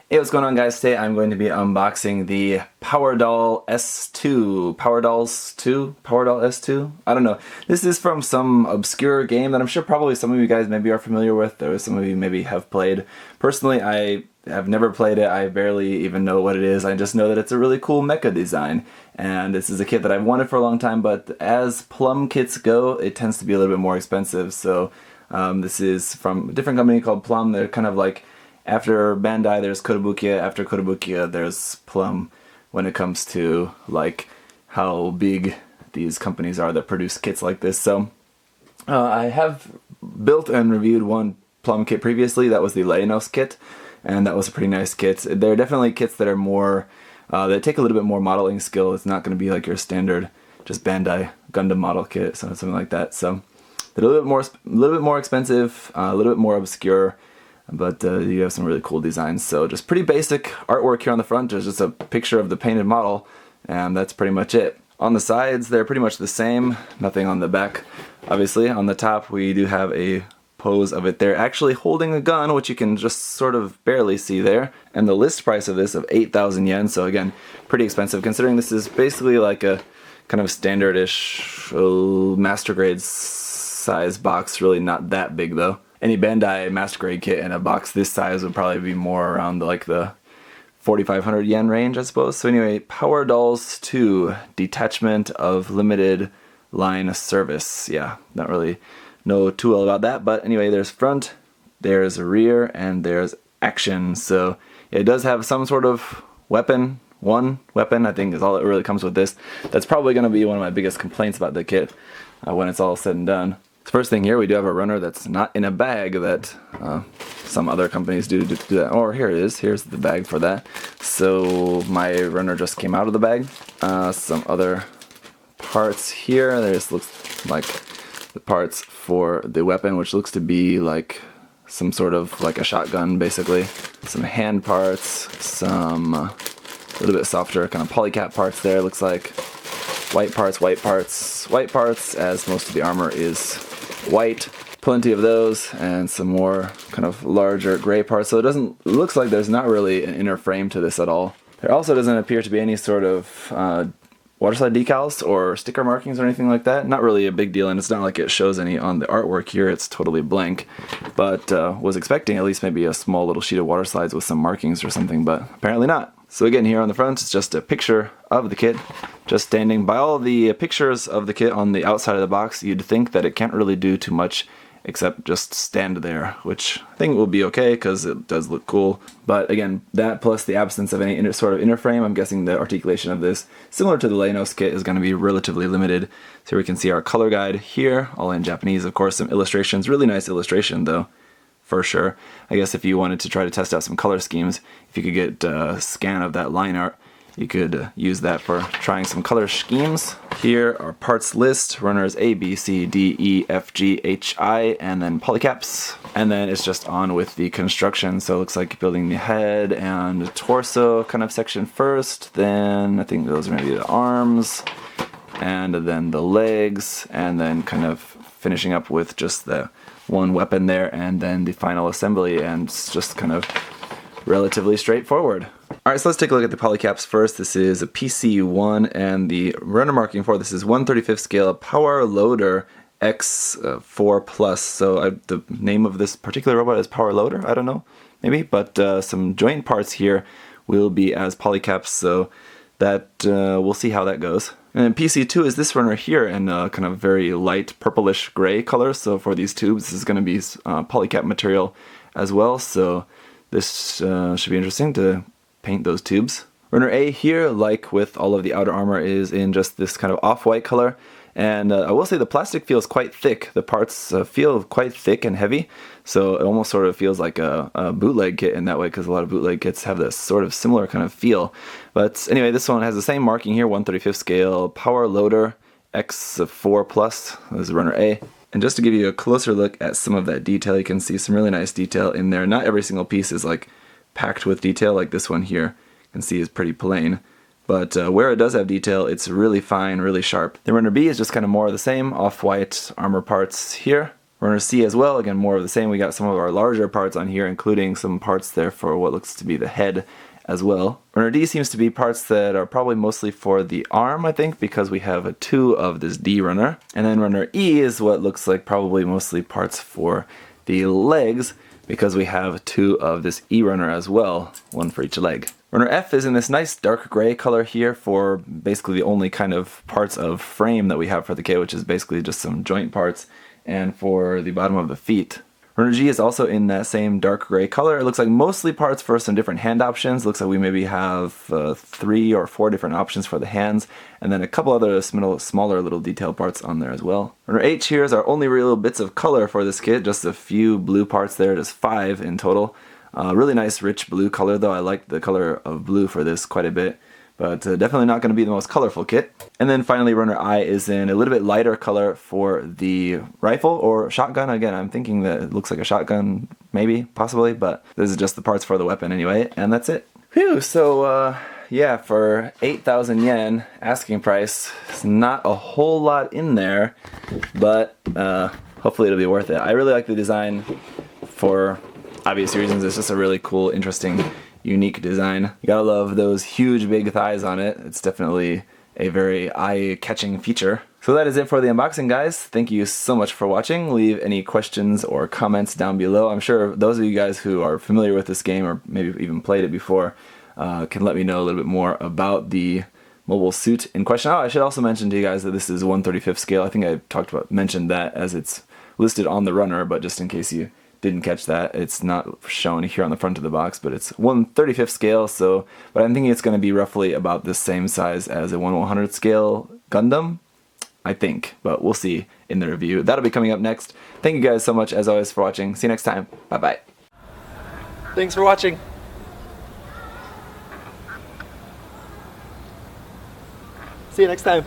Hey, what's going on, guys? Today I'm going to be unboxing the PowerDollS2. PowerDollS2? PowerDollS2? I don't know. This is from some obscure game that I'm sure probably some of you guys maybe are familiar with, or some of you maybe have played. Personally, I have never played it. I barely even know what it is. I just know that it's a really cool mecha design. And this is a kit that I've wanted for a long time, but as Plum kits go, it tends to be a little bit more expensive. So this is from a different company called Plum. They're kind of like, after Bandai there's Kotobukiya, after Kotobukiya there's Plum when it comes to like how big these companies are that produce kits like this. So I have built and reviewed one Plum kit previously. That was the Leinos kit, and that was a pretty nice kit. They're definitely kits that are more, that take a little bit more modeling skill. It's not going to be like your standard just Bandai Gundam model kit, so something like that. So they're a little bit more expensive, a little bit more obscure. But you have some really cool designs. So just pretty basic artwork here on the front. There's just a picture of the painted model, and that's pretty much it. On the sides, they're pretty much the same. Nothing on the back, obviously. On the top, we do have a pose of it there actually holding a gun, which you can just sort of barely see there. And the list price of this of 8,000 yen. So again, pretty expensive considering this is basically like a kind of standard-ish master grade size box. Really not that big though. Any Bandai Master Grade kit in a box this size would probably be more around like the 4,500 yen range, I suppose. So anyway, PowerDollS2, detachment of limited line service. Yeah, not really know too well about that, but anyway, there's front, there's rear, and there's action. So it does have some sort of weapon. One weapon, I think, is all that really comes with this. That's probably going to be one of my biggest complaints about the kit when it's all said and done. First thing here, we do have a runner that's not in a bag that some other companies do that. Or here it is. Here's the bag for that. So my runner just came out of the bag. Some other parts here. There's looks like the parts for the weapon, which looks to be like some sort of like a shotgun, basically. Some hand parts, some a little bit softer kind of polycap parts there. Looks like white parts, white parts, white parts, as most of the armor is white, plenty of those, and some more kind of larger gray parts. So it looks like there's not really an inner frame to this at all. There also doesn't appear to be any sort of waterslide decals or sticker markings or anything like that. Not really a big deal, and it's not like it shows any on the artwork here. It's totally blank, but was expecting at least maybe a small little sheet of water slides with some markings or something, but apparently not. So again, here on the front, it's just a picture of the kit, just standing. By all the pictures of the kit on the outside of the box, you'd think that it can't really do too much except just stand there, which I think will be okay because it does look cool. But again, that plus the absence of any sort of inner frame, I'm guessing the articulation of this, similar to the Leinos kit, is going to be relatively limited. So we can see our color guide here, all in Japanese, of course, some illustrations. Really nice illustration though, for sure. I guess if you wanted to try to test out some color schemes, if you could get a scan of that line art, you could use that for trying some color schemes. Here are parts list, runners A, B, C, D, E, F, G, H, I, and then polycaps. And then it's just on with the construction. So it looks like building the head and torso kind of section first. Then I think those are maybe the arms, and then the legs, and then kind of finishing up with just the one weapon there, and then the final assembly, and it's just kind of relatively straightforward. Alright, so let's take a look at the polycaps first. This is a PC1, and the runner marking for this is 1/35 scale Power Loader X4 Plus. So the name of this particular robot is Power Loader, I don't know, maybe, but some joint parts here will be as polycaps, so that we'll see how that goes. And then PC2 is this runner here in kind of very light purplish gray color. So for these tubes, this is going to be polycap material as well. So this should be interesting to paint those tubes. Runner A here, like with all of the outer armor, is in just this kind of off-white color. And I will say the plastic feels quite thick. The parts feel quite thick and heavy, so it almost sort of feels like a bootleg kit in that way, because a lot of bootleg kits have this sort of similar kind of feel. But anyway, this one has the same marking here, 1/35 scale Power Loader X4 Plus. This is runner A. And just to give you a closer look at some of that detail, you can see some really nice detail in there. Not every single piece is like packed with detail, like this one here. You can see is pretty plain. But where it does have detail, it's really fine, really sharp. The runner B is just kind of more of the same, off-white armor parts here. Runner C as well, again, more of the same. We got some of our larger parts on here, including some parts there for what looks to be the head as well. Runner D seems to be parts that are probably mostly for the arm, I think, because we have a 2 of this D runner. And then runner E is what looks like probably mostly parts for the legs, because we have 2 of this E runner as well, 1 for each leg. Runner F is in this nice dark gray color here for basically the only kind of parts of frame that we have for the kit, which is basically just some joint parts, and for the bottom of the feet. Runner G is also in that same dark gray color. It looks like mostly parts for some different hand options. Looks like we maybe have 3 or 4 different options for the hands, and then a couple other smaller little detail parts on there as well. Runner H here is our only real bits of color for this kit, just a few blue parts there, just 5 in total. Really nice rich blue color though. I like the color of blue for this quite a bit, but definitely not going to be the most colorful kit. And then finally runner I is in a little bit lighter color for the rifle or shotgun. Again, I'm thinking that it looks like a shotgun, maybe, possibly, but this is just the parts for the weapon anyway, and that's it. Phew, so yeah, for 8,000 yen asking price, it's not a whole lot in there, but hopefully it'll be worth it. I really like the design for obvious reasons. It's just a really cool, interesting, unique design. You gotta love those huge big thighs on it. It's definitely a very eye-catching feature. So that is it for the unboxing, guys. Thank you so much for watching. Leave any questions or comments down below. I'm sure those of you guys who are familiar with this game or maybe even played it before can let me know a little bit more about the mobile suit in question. Oh, I should also mention to you guys that this is 1/35th scale. I think I mentioned that as it's listed on the runner, but just in case you didn't catch that, it's not shown here on the front of the box, but it's 1/35th scale, so, but I'm thinking it's going to be roughly about the same size as a 1/100th scale Gundam, I think, but we'll see in the review. That'll be coming up next. Thank you guys so much, as always, for watching. See you next time. Bye-bye. Thanks for watching. See you next time.